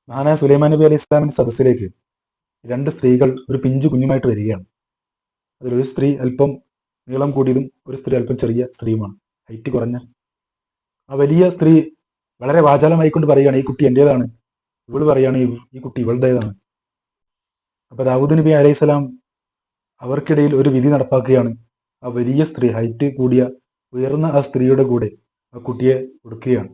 മഹാനായ സുലൈമാൻ നബി അലൈഹി ഇസ്ലാമിന്റെ സദസ്സിലേക്ക് രണ്ട് സ്ത്രീകൾ ഒരു പിഞ്ചു കുഞ്ഞുമായിട്ട് വരികയാണ്. അതിലൊരു സ്ത്രീ അല്പം നീളം കൂടിയതും ഒരു സ്ത്രീ അല്പം ചെറിയ സ്ത്രീയുമാണ്, ഹൈറ്റ് കുറഞ്ഞ. ആ വലിയ സ്ത്രീ വളരെ വാചാലമായിക്കൊണ്ട് പറയുകയാണ്, ഈ കുട്ടി എന്റേതാണ്. ഇവള് പറയുകയാണ്, ഈ കുട്ടി ഇവളുടേതാണ്. അപ്പൊ ദാവൂദ് നബി അലൈഹി സ്വലാം അവർക്കിടയിൽ ഒരു വിധി നടപ്പാക്കുകയാണ്. ആ വലിയ സ്ത്രീ, ഹൈറ്റ് കൂടിയ ഉയർന്ന ആ സ്ത്രീയുടെ കൂടെ ആ കുട്ടിയെ കൊടുക്കുകയാണ്.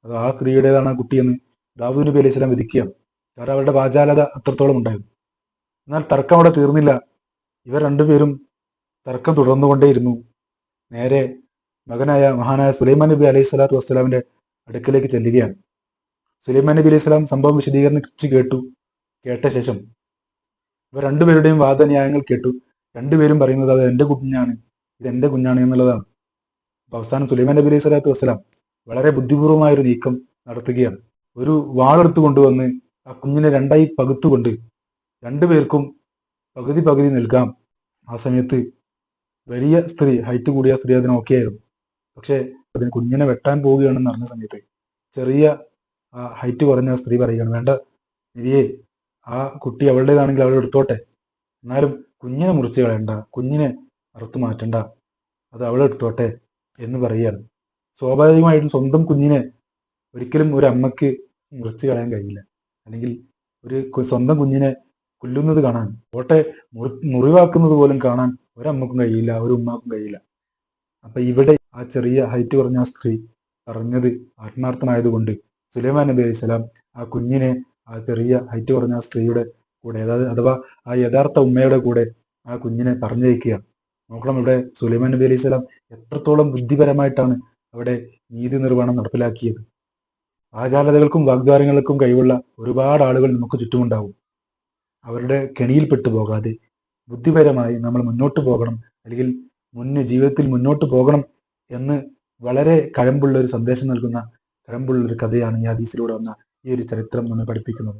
അത് ആ സ്ത്രീയുടേതാണ് ആ കുട്ടിയെന്ന് ദാവൂദ് നബി അലൈഹി സ്വലാം വിധിക്കുകയാണ്. കാരണം അവരുടെ വാചാലത അത്രത്തോളം ഉണ്ടായിരുന്നു. എന്നാൽ തർക്കം അവിടെ തീർന്നില്ല. ഇവർ രണ്ടുപേരും തർക്കം തുടർന്നുകൊണ്ടേയിരുന്നു. നേരെ മഹാനായ സുലൈമാൻ നബി അലൈഹി സ്വലാത്തു വസ്സലാമിന്റെ അടുക്കലേക്ക് ചെല്ലുകയാണ്. സുലൈമാൻ നബി അലൈഹി സ്വലാം സംഭവം വിശദീകരിച്ച് കേട്ട ശേഷം ഇവർ രണ്ടുപേരുടെയും വാദന്യായങ്ങൾ കേട്ടു. രണ്ടുപേരും പറയുന്നത് അത് എന്റെ കുഞ്ഞാണ്, ഇത് എന്റെ കുഞ്ഞാണ് എന്നുള്ളതാണ്. അപ്പൊ അവസാനം സുലൈമാൻ നബി അലൈഹി സ്വലാത്തു വസ്സലാം വളരെ ബുദ്ധിപൂർവമായ ഒരു നീക്കം നടത്തുകയാണ്. ഒരു വാളെടുത്ത് കൊണ്ടുവന്ന് ആ കുഞ്ഞിനെ രണ്ടായി പകുത്തുകൊണ്ട് രണ്ടുപേർക്കും പകുതി പകുതി നൽകാം. ആ സമയത്ത് വലിയ സ്ത്രീ, ഹൈറ്റ് കൂടിയ സ്ത്രീ അതിന് ഓക്കെ ആയിരുന്നു. പക്ഷെ അതിന് കുഞ്ഞിനെ വെട്ടാൻ പോവുകയാണെന്ന് അറിഞ്ഞ സമയത്ത് ചെറിയ ആ ഹൈറ്റ് കുറഞ്ഞ സ്ത്രീ പറയുകയാണ്, വേണ്ട നബിയെ, ആ കുട്ടി അവളുടേതാണെങ്കിൽ അവൾ എടുത്തോട്ടെ, എന്നാലും കുഞ്ഞിനെ മുറിച്ച് കളയണ്ട, കുഞ്ഞിനെ അറുത്തു മാറ്റണ്ട, അത് അവളെടുത്തോട്ടെ എന്ന് പറയുകയാണ്. സ്വാഭാവികമായിട്ടും സ്വന്തം കുഞ്ഞിനെ ഒരിക്കലും ഒരു അമ്മക്ക് മുറിച്ച് കളയാൻ കഴിയില്ല. അല്ലെങ്കിൽ ഒരു സ്വന്തം കുഞ്ഞിനെ കൊല്ലുന്നത് കാണാൻ, ഓട്ടെ മുറിവാക്കുന്നത് പോലും കാണാൻ ഒരമ്മക്കും കഴിയില്ല, ഒരു ഉമ്മാക്കും കഴിയില്ല. അപ്പൊ ഇവിടെ ആ ചെറിയ ഹൈറ്റ് കുറഞ്ഞ ആ സ്ത്രീ പറഞ്ഞത് ആത്മാർത്ഥമായതുകൊണ്ട് സുലൈമാൻ നബി അലൈഹി സ്വലാം ആ കുഞ്ഞിനെ ആ ചെറിയ ഹൈറ്റ് കുറഞ്ഞ ആ സ്ത്രീയുടെ കൂടെ, അഥവാ ആ യഥാർത്ഥ ഉമ്മയുടെ കൂടെ ആ കുഞ്ഞിനെ പറഞ്ഞയക്കുകയാണ്. നോക്കണം, ഇവിടെ സുലൈമാൻ നബി അലൈഹി സ്വലാം എത്രത്തോളം ബുദ്ധിപരമായിട്ടാണ് അവിടെ നീതി നിർവഹണം നടപ്പിലാക്കിയത്. ആചാരതകൾക്കും വാഗ്ദാനങ്ങൾക്കും കഴിവുള്ള ഒരുപാട് ആളുകൾ നമുക്ക് ചുറ്റുമുണ്ടാവും. അവരുടെ കെണിയിൽപ്പെട്ടു പോകാതെ ബുദ്ധിപരമായി നമ്മൾ മുന്നോട്ട് പോകണം, അല്ലെങ്കിൽ ജീവിതത്തിൽ മുന്നോട്ട് പോകണം എന്ന് വളരെ കഴമ്പുള്ള ഒരു സന്ദേശം നൽകുന്ന കഴമ്പുള്ള ഒരു കഥയാണ് ഈ ഹദീസിലൂടെ വന്ന ഈ ഒരു ചരിത്രം നമ്മെ പഠിപ്പിക്കുന്നത്.